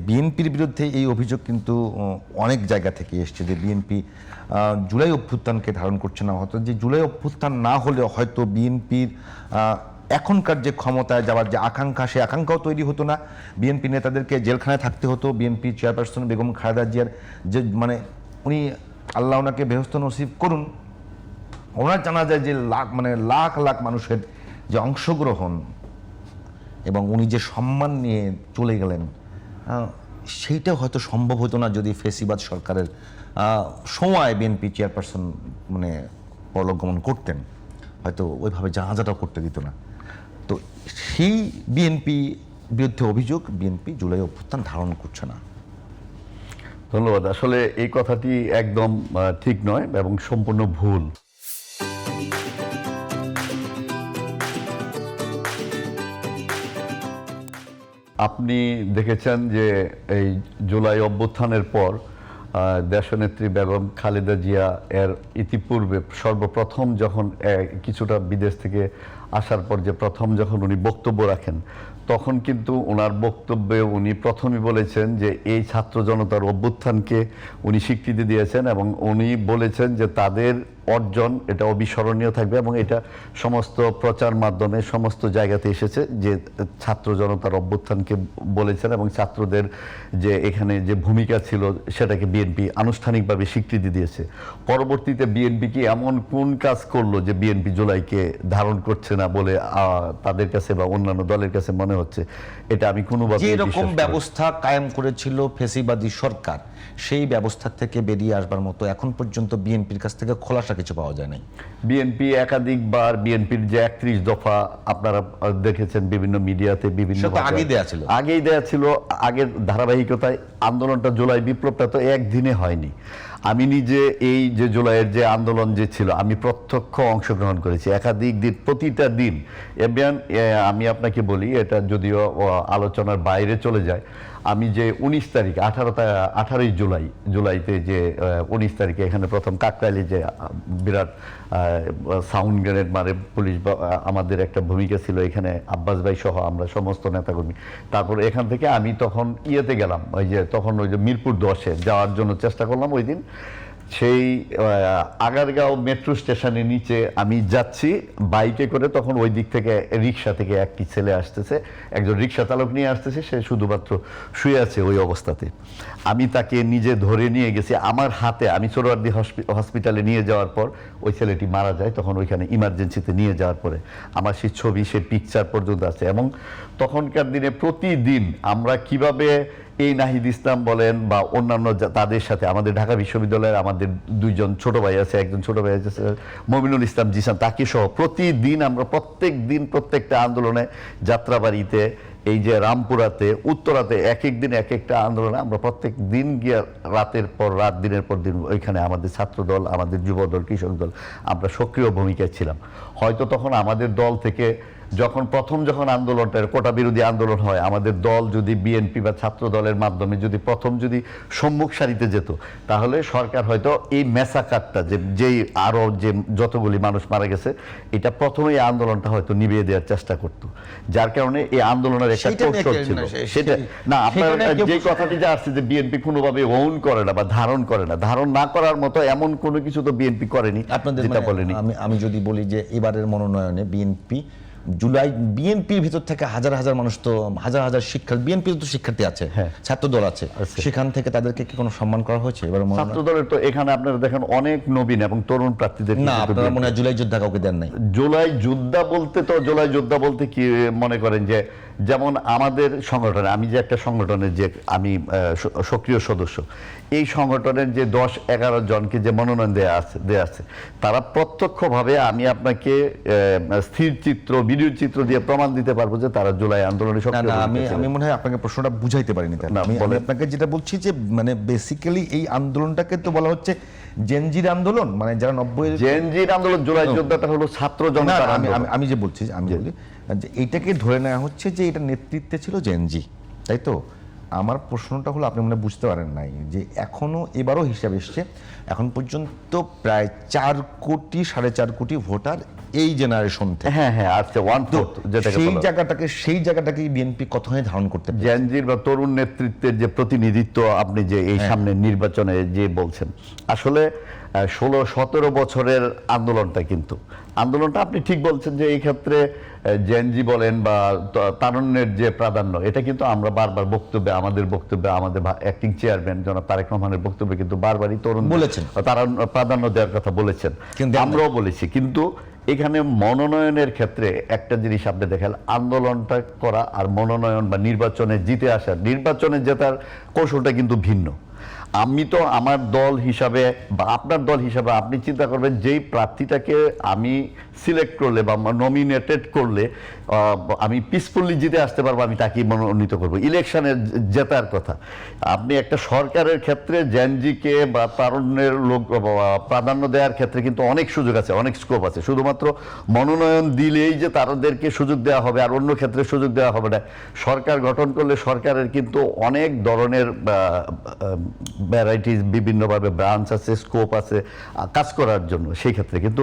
বিএনপির বিরুদ্ধে এই অভিযোগ কিন্তু অনেক জায়গা থেকে এসছে যে বিএনপি জুলাই অভ্যুত্থানকে ধারণ করছে না। হয়তো যে জুলাই অভ্যুত্থান না হলে হয়তো বিএনপির এখনকার যে ক্ষমতায় যাওয়ার যে আকাঙ্ক্ষা, সে আকাঙ্ক্ষাও তৈরি হতো না। বিএনপি নেতাদেরকে জেলখানায় থাকতে হতো। বিএনপি চেয়ারপারসন বেগম খালেদা জিয়ার যে উনি আল্লাহ ওনাকে বেহেশত নসিব করুন, ওনার জানা যায় যে লাখ লাখ মানুষের যে অংশগ্রহণ এবং উনি যে সম্মান নিয়ে চলে গেলেন, সেইটা হয়তো সম্ভব হতো না যদি ফেসিবাদ সরকারের সময় বিএনপি চেয়ারপারসন পরলোকগমন করতেন, হয়তো ওইভাবে জানাজাটাও করতে দিত না। তো সেই বিএনপি বিরুদ্ধে অভিযোগ, বিএনপি জুলাই অভ্যুত্থান ধারণ করছে না। ধন্যবাদ। আসলে এই কথাটি একদম ঠিক নয় এবং সম্পূর্ণ ভুল। আপনি দেখেছেন যে এই জুলাই অভ্যুত্থানের পর দেশনেত্রী বেগম খালেদা জিয়া এর ইতিপূর্বে সর্বপ্রথম যখন কিছুটা বিদেশ থেকে আসার পর যে প্রথম যখন উনি বক্তব্য রাখেন, তখন কিন্তু ওনার বক্তব্যে উনি প্রথমেই বলেছেন যে এই ছাত্র জনতার অভ্যুত্থানকে উনি স্বীকৃতি দিয়েছেন এবং উনি বলেছেন যে তাদের অর্জন এটা অবিস্মরণীয় থাকবে এবং এটা সমস্ত প্রচার মাধ্যমে সমস্ত জায়গাতে এসেছে যে ছাত্র জনতার অভ্যুত্থানকে বলেছেন এবং ছাত্রদের যে এখানে যে ভূমিকা ছিল সেটাকে বিএনপি আনুষ্ঠানিকভাবে স্বীকৃতি দিয়েছে। পরবর্তীতে বিএনপি কি এমন কোন কাজ করলো যে বিএনপি জুলাইকে ধারণ করছে না বলে তাদের কাছে বা অন্যান্য দলের কাছে মনে হচ্ছে? এটা আমি কোনোভাবে যে রকম ব্যবস্থা কায়েম করেছিল ফেসিবাদী সরকার, সেই ব্যবস্থা থেকে বেরিয়ে আসবার মতো এখন পর্যন্ত বিএনপির কাছ থেকে খোলাসা কিছু পাওয়া যায় নাই। বিএনপি একাধিকবার বিএনপির যে 31 দফা আপনারা দেখেছেন বিভিন্ন মিডিয়াতে বিভিন্ন আগেই দেয়া ছিল। আগের ধারাবাহিকতায় আন্দোলনটা জুলাই বিপ্লবটা তো একদিনে হয়নি। আমি নিজে এই যে জুলাইয়ের যে আন্দোলন যে ছিল আমি প্রত্যক্ষ অংশগ্রহণ করেছি একাধিক দিন, প্রতিটা দিন। এবং আমি আপনাকে বলি, এটা যদিও আলোচনার বাইরে চলে যায়, আমি যে 19 তারিখ 18ই জুলাইতে যে 19 তারিখে এখানে প্রথম কাকরাইলে যে বিরাট সাউন্ড গ্রেনেড মারে পুলিশ, আমাদের একটা ভূমিকা ছিল এখানে, আব্বাস ভাই সহ আমরা সমস্ত নেতাকর্মী। তারপর এখান থেকে আমি তখন ইয়েতে গেলাম, ওই যে মিরপুর 10-এ যাওয়ার জন্য চেষ্টা করলাম। ওই দিন সেই আগারগাঁও মেট্রো স্টেশনের নিচে আমি যাচ্ছি বাইকে করে, তখন ওই দিক থেকে রিক্সা থেকে একটি ছেলে আসতেছে, একজন রিক্সা চালক নিয়ে আসতেছে, সে শুধুমাত্র শুয়ে আছে ওই অবস্থাতে। আমি তাকে নিজে ধরে নিয়ে গেছি আমার হাতে, আমি সোহরাওয়ার্দী হসপিটালে নিয়ে যাওয়ার পর ওই ছেলেটি মারা যায়। তখন ওইখানে ইমার্জেন্সিতে নিয়ে যাওয়ার পরে আমার সেই ছবি, সেই পিকচার পর্যন্ত আছে। এবং তখনকার দিনে প্রতিদিন আমরা কিভাবে এই নাহিদ ইসলাম বলেন বা অন্যান্য তাদের সাথে, আমাদের ঢাকা বিশ্ববিদ্যালয়ের আমাদের দুইজন ছোট ভাই আছে, একজন ছোট ভাই আছে মমিনুল ইসলাম জিসান, তাকে সহ প্রতিদিন আমরা প্রত্যেক দিন প্রত্যেকটা আন্দোলনে, যাত্রাবাড়িতে, এই যে রামপুরাতে, উত্তরাতে, এক এক দিন এক একটা আন্দোলনে আমরা প্রত্যেক দিন গিয়ে রাতের পর রাত, দিনের পর দিন ওইখানে আমাদের ছাত্র দল, আমাদের যুব দল, কৃষক দল, আমরা সক্রিয় ভূমিকায় ছিলাম। হয়তো তখন আমাদের দল থেকে যখন আন্দোলনটা কোটা বিরোধী আন্দোলন হয়, আমাদের দল যদি বিএনপি বা ছাত্র দলের মাধ্যমে যদি প্রথম সম্মুখ সারিতে যেত, তাহলে সরকার হয়তো এই মেসাকারটা যেই আরো যে যতগুলি মানুষ মারা গেছে, এটা প্রথমে এই আন্দোলনটা হয়তো নিভিয়ে দেওয়ার চেষ্টা করত। যার কারণে এই আন্দোলনের একটা কৌশল ছিল সেটা না। আপনার যে কথাটি যে আসছে যে বিএনপি কোনোভাবে ওন করে না বা ধারণ করে না, ধারণ না করার মতো এমন কোনো কিছু তো বিএনপি করেনি। আপনাদের বলেনি। আমি যদি বলি যে এবারের মনোনয়নে বিএনপির ভিতর থেকে হাজার হাজার মানুষ, তো হাজার হাজার বিএনপির তো শিক্ষার্থী আছে, ছাত্র দল আছে, সেখান থেকে তাদেরকে কি কোনো সম্মান করা হয়েছে? এবার ছাত্র দলের তো এখানে আপনারা দেখেন অনেক নবীন এবং তরুণ প্রার্থীদের। না, আপনারা মনে হয় জুলাই যোদ্ধা কাউকে দেন নাই? জুলাই যোদ্ধা বলতে কি মনে করেন যে, যেমন আমাদের সংগঠনে, আমি যে একটা সংগঠনের যে আমি সক্রিয় সদস্য, এই সংগঠনের যে 10-11 জনকে যে মনোনয়ন দেয়া আছে, তারা প্রত্যক্ষভাবে, আমি আপনাকে স্থির চিত্র, ভিডিও চিত্র দিয়ে প্রমাণ দিতে পারবো যে তারা জুলাই আন্দোলনে সক্রিয়। আমি মনে হয় আপনাকে প্রশ্নটা বুঝাইতে পারিনি। আমি আপনাকে যেটা বলছি যে বেসিক্যালি এই আন্দোলনটাকে তো বলা হচ্ছে জেনজির আন্দোলন, যারা 90 জেনজির আন্দোলন। জুলাই যোদ্ধাটা হলো ছাত্র জনতা। আমি যে বলছি, আমি বলি যে এইটাকে ধরে নেওয়া হচ্ছে যে এটা নেতৃত্বে ছিল জেনজি, তাই তো? আমার প্রশ্নটা হলো, আপনি মনে বুঝতে পারেন নাই যে এখনো এবারও হিসাব এসছে, এখন পর্যন্ত প্রায় 4 কোটি 4.5 কোটি ভোটার এই জেনারেশন থেকে। হ্যাঁ হ্যাঁ, আচ্ছা 1/4 যেটাকে সেই বলা হয়। জায়গাটাকে বিএনপি কতখানি ধারণ করতে পারে? জেনজির বা তরুণ নেতৃত্বের যে প্রতিনিধিত্ব আপনি যে এই সামনে নির্বাচনে যে বলছেন, আসলে 16-17 বছরের আন্দোলনটা আপনি ঠিক বলছেন যে এই ক্ষেত্রে জেনজি বলেন বা তারুণ্যের যে প্রাধান্য, এটা কিন্তু আমরা বারবার আমাদের অ্যাক্টিং চেয়ারম্যান জনাব তারেক রহমানের বক্তব্যে কিন্তু বারবারই তরুণ বলেছেন, তারা প্রাধান্য দেওয়ার কথা বলেছেন, আমরাও বলেছি। কিন্তু এখানে মনোনয়নের ক্ষেত্রে একটা জিনিস আপনি দেখেন, আন্দোলনটা করা আর মনোনয়ন বা নির্বাচনে জিতে আসা, নির্বাচনে জেতার কৌশলটা কিন্তু ভিন্ন। আমি তো আমার দল হিসাবে বা আপনার দল হিসাবে আপনি চিন্তা করবেন যেই প্রার্থীটাকে আমি সিলেক্ট করলে বা নমিনেটেড করলে আমি পিসফুলি জিতে আসতে পারবো, আমি তাকেই মনোনীত করবো। ইলেকশনে জেতার কথা, আপনি একটা সরকারের ক্ষেত্রে জেনজিকে বা তারুণ্যের লোক প্রাধান্য দেওয়ার ক্ষেত্রে কিন্তু অনেক সুযোগ আছে, অনেক স্কোপ আছে। শুধুমাত্র মনোনয়ন দিলেই যে তাদেরকে সুযোগ দেওয়া হবে আর অন্য ক্ষেত্রে সুযোগ দেওয়া হবে না। সরকার গঠন করলে সরকারের কিন্তু অনেক ধরনের ভ্যারাইটিস, বিভিন্নভাবে ব্রাঞ্চ আছে, স্কোপ আছে কাজ করার জন্য। সেই ক্ষেত্রে কিন্তু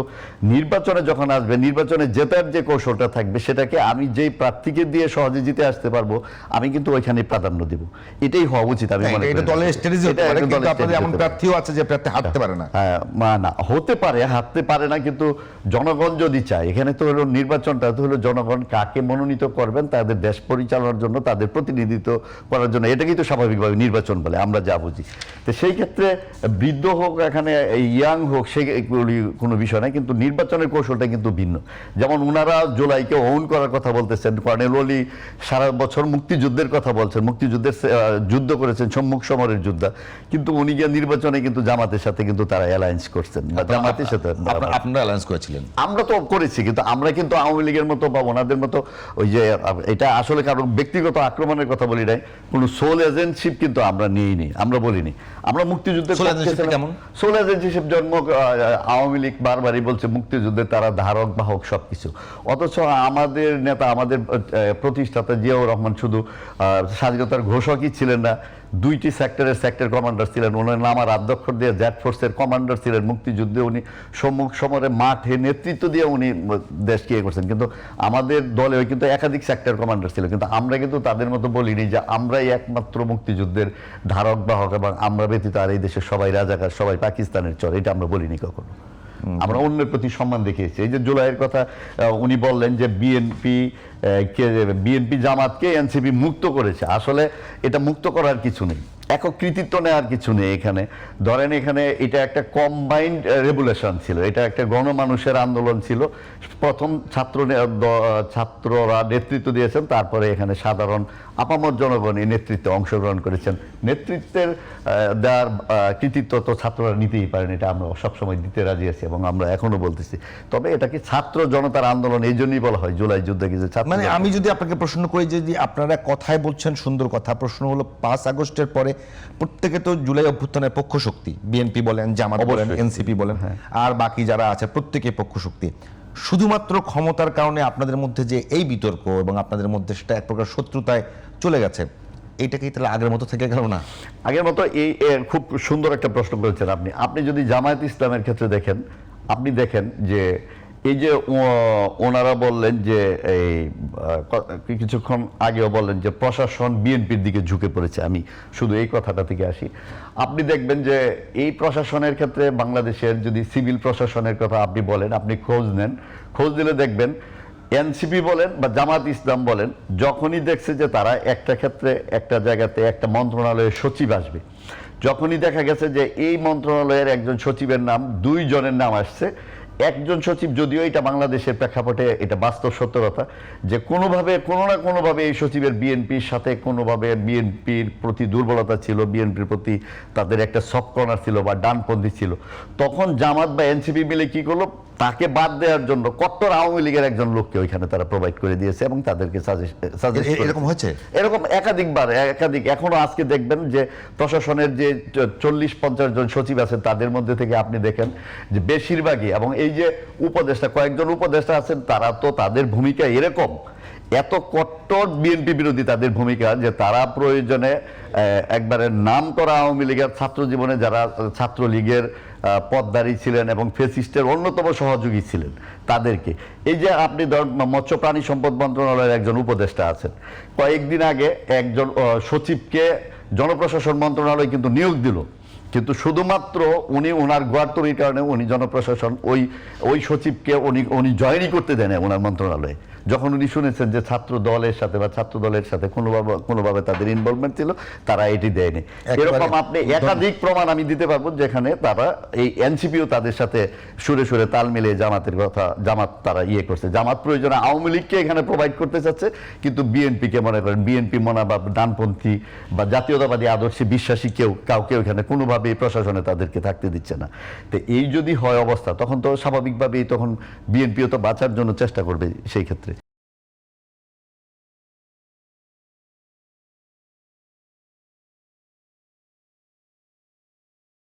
নির্বাচনে যখন আসবে, নির্বাচনে জেতার যে কৌশলটা থাকবে, সেটাকে আমি যেই প্রার্থীকে দিয়ে সহজে জিতে আসতে পারবো, আমি কিন্তু ওইখানে প্রাধান্য দেব। এটাই হওয়া উচিত। আমি মনে করি এটা দলের স্ট্র্যাটেজি হতে পারে, কিন্তু আপনাদের এমন প্রার্থীও আছে যে প্রার্থী হারতে পারে না। হ্যাঁ, না হারতে পারে না, কিন্তু জনগণ যদি চায়, এখানে তো হলো নির্বাচনটা তো হলো জনগণ কাকে মনোনীত করবেন তাদের দেশ পরিচালনার জন্য, তাদের প্রতিনিধিত্ব করার জন্য। এটাকেই তো স্বাভাবিকভাবে নির্বাচন বলে আমরা যা বুঝি। তো সেই ক্ষেত্রে বৃদ্ধ হোক, এখানে ইয়াং হোক, সেগুলি কোনো বিষয় নাই, কিন্তু নির্বাচনের কৌশলটা কিন্তু ভিন্ন। যেমন ওনারা জুলাইকে ওন করার কথা বলতেছেন, কর্নেল ওলি সারা বছর মুক্তিযুদ্ধের কথা বলছেন, মুক্তিযুদ্ধের যুদ্ধ করেছেন, সম্মুখ সমরের যুদ্ধ, কিন্তু উনি গিয়ে নির্বাচনে কিন্তু জামাতের সাথে কিন্তু তারা অ্যালায়েন্স করছেন বা জামাতের সাথে আপনারা অ্যালায়েন্স করেছিলেন। আমরা তো করেছি, কিন্তু আমরা কিন্তু আওয়ামী লীগের মতো বা ওনাদের মতো ওই যে, এটা আসলে কারো ব্যক্তিগত আক্রমণের কথা বলি নাই, কোনো সোল এজেন্টশিপ কিন্তু আমরা নিইনি, আমরা বলিনি। আমরা মুক্তিযুদ্ধের সোল এজেন্টশিপ জন্ম আওয়ামী লীগ বারবারই বলছে মুক্তিযুদ্ধে তারা ধারক বাহক সবকিছু, অথচ আমাদের নেতা, আমাদের প্রতিষ্ঠাতা জিয়াউর রহমান শুধু স্বাধীনতার ঘোষকই ছিলেন না, 2টি সেক্টরের সেক্টর কমান্ডার ছিলেন। ওনার নাম আর অধ্যক্ষ দিয়ে জেড ফোর্সের কমান্ডার ছিলেন। মুক্তিযুদ্ধে উনি সম্মুখ সমরে মাঠে নেতৃত্ব দিয়ে উনি দেশকে ইয়ে করছেন। কিন্তু আমাদের দলে কিন্তু একাধিক সেক্টর কমান্ডার ছিল, কিন্তু আমরা কিন্তু তাদের মতো বলিনি যে আমরাই একমাত্র মুক্তিযুদ্ধের ধারক বাহক এবং আমরা ব্যতীত আর এই দেশের সবাই রাজাকার, সবাই পাকিস্তানের চর, এটা আমরা বলিনি কখনো। আমরা অন্যের প্রতি সম্মান দেখিয়েছি। এই যে জুলাইয়ের কথা উনি বললেন যে বিএনপি জামাতকে এনসিপি মুক্ত করেছে, আসলে এটা মুক্ত করার কিছু নেই, একক কৃতিত্ব নেওয়ার কিছু নেই। এখানে ধরেন, এখানে এটা একটা কম্বাইন্ড রেভুলেশন ছিল, এটা একটা গণমানুষের আন্দোলন ছিল। প্রথম ছাত্ররা নেতৃত্ব দিয়েছেন, তারপরে এখানে সাধারণ আপামর জনগণ এই নেতৃত্বে অংশগ্রহণ করেছেন। নেতৃত্বের দেওয়ার কৃতিত্ব তো ছাত্ররা নিতেই পারেন, এটা আমরা সবসময় দিতে রাজি আছি এবং আমরা এখনো বলতেছি। তবে এটা কি ছাত্র জনতার আন্দোলন, এই জন্যই বলা হয় জুলাই যুদ্ধে কি যে মানে আমি যদি আপনাকে প্রশ্ন করি যে আপনারা কথায় বলছেন সুন্দর কথা, প্রশ্ন হলো 5 আগস্টের পরে প্রত্যেকে তো জুলাই অভ্যুত্থানের পক্ষ শক্তি, বিএনপি বলেন, জামাত বলেন, এনসিপি বলেন, আর বাকি যারা আছে প্রত্যেকে পক্ষ শক্তি। শুধুমাত্র ক্ষমতার কারণে আপনাদের মধ্যে যে এই বিতর্ক এবং আপনাদের মধ্যে সেটা এক প্রকার শত্রুতায় চলে গেছে, এইটাকেই তাহলে আগের মতো থেকে গেল না? আগের মতো এই খুব সুন্দর একটা প্রশ্ন করেছেন আপনি। আপনি যদি জামায়াত ইসলামের ক্ষেত্রে দেখেন, আপনি দেখেন যে এই যে ওনারা বললেন যে এই কিছুক্ষণ আগেও বললেন যে প্রশাসন বিএনপির দিকে ঝুঁকে পড়েছে, আমি শুধু এই কথাটা থেকে আসি। আপনি দেখবেন যে এই প্রশাসনের ক্ষেত্রে বাংলাদেশের যদি সিভিল প্রশাসনের কথা আপনি বলেন, আপনি খোঁজ দিলে দেখবেন এনসিপি বলেন বা জামাত ইসলাম বলেন, যখনই দেখছে যে তারা একটা ক্ষেত্রে একটা জায়গাতে একটা মন্ত্রণালয়ের সচিব আসবে, যখনই দেখা গেছে যে এই মন্ত্রণালয়ের একজন সচিবের নাম 2 জনের নাম আসছে, একজন সচিব, যদিও এটা বাংলাদেশের প্রেক্ষাপটে এটা বাস্তব সত্যতা যে কোনো না কোনোভাবে এই সচিবের বিএনপির সাথে কোনোভাবে বিএনপির প্রতি দুর্বলতা ছিল, বিএনপির প্রতি তাদের একটা সফট কর্নার ছিল বা ডানপন্থী ছিল, তখন জামাত বা এনসিপি মিলে কি করলো, তাকে বাদ দেওয়ার জন্য কট্টর আওয়ামী লীগের একজন লোককে ওইখানে তারা প্রোভাইড করে দিয়েছে এবং তাদেরকে এরকম হয়েছে, এরকম একাধিক। এখনো আজকে দেখবেন যে প্রশাসনের যে 40-50 জন সচিব আছেন, তাদের মধ্যে থেকে আপনি দেখেন যে বেশিরভাগই, এবং এই যে উপদেষ্টা, কয়েকজন উপদেষ্টা আছেন, তারা তো তাদের ভূমিকা এরকম এত কট্টর বিএনপি বিরোধী তাদের ভূমিকা যে তারা প্রয়োজনে একবারে নাম করা আওয়ামী লীগের ছাত্র জীবনে যারা ছাত্রলীগের পদধারী ছিলেন এবং ফেসিস্টের অন্যতম সহযোগী ছিলেন তাদেরকে, এই যে আপনি মৎস্য প্রাণী সম্পদ মন্ত্রণালয়ের একজন উপদেষ্টা আছেন, কয়েকদিন আগে একজন সচিবকে জনপ্রশাসন মন্ত্রণালয় কিন্তু নিয়োগ দিল, কিন্তু শুধুমাত্র উনি ওনার গোয়ার্তরির কারণে উনি জনপ্রশাসন ওই সচিবকে উনি জয়েনই করতে দেন ওনার মন্ত্রণালয়ে, যখন উনি শুনেছেন যে ছাত্র দলের সাথে বা ছাত্র দলের সাথে কোনোভাবে তাদের ইনভলভমেন্ট ছিল, তারা এটি দেয়নি। এরকম আপনি একাধিক প্রমাণ আমি দিতে পারবো যেখানে তারা এই এনসিপিও তাদের সাথে সুরে সুরে তাল মিলিয়ে জামাত তারা করছে, জামাত প্রয়োজনে আওয়ামী লীগকে এখানে প্রোভাইড করতে চাচ্ছে, কিন্তু বিএনপিকে মনে করেন বিএনপি বা ডানপন্থী বা জাতীয়তাবাদী আদর্শে বিশ্বাসী কাউকে এখানে কোনোভাবে প্রশাসনে তাদেরকে থাকতে দিচ্ছে না। তো এই যদি হয় অবস্থা, তখন তো স্বাভাবিকভাবেই তখন বিএনপিও তো বাঁচার জন্য চেষ্টা করবে সেই ক্ষেত্রে।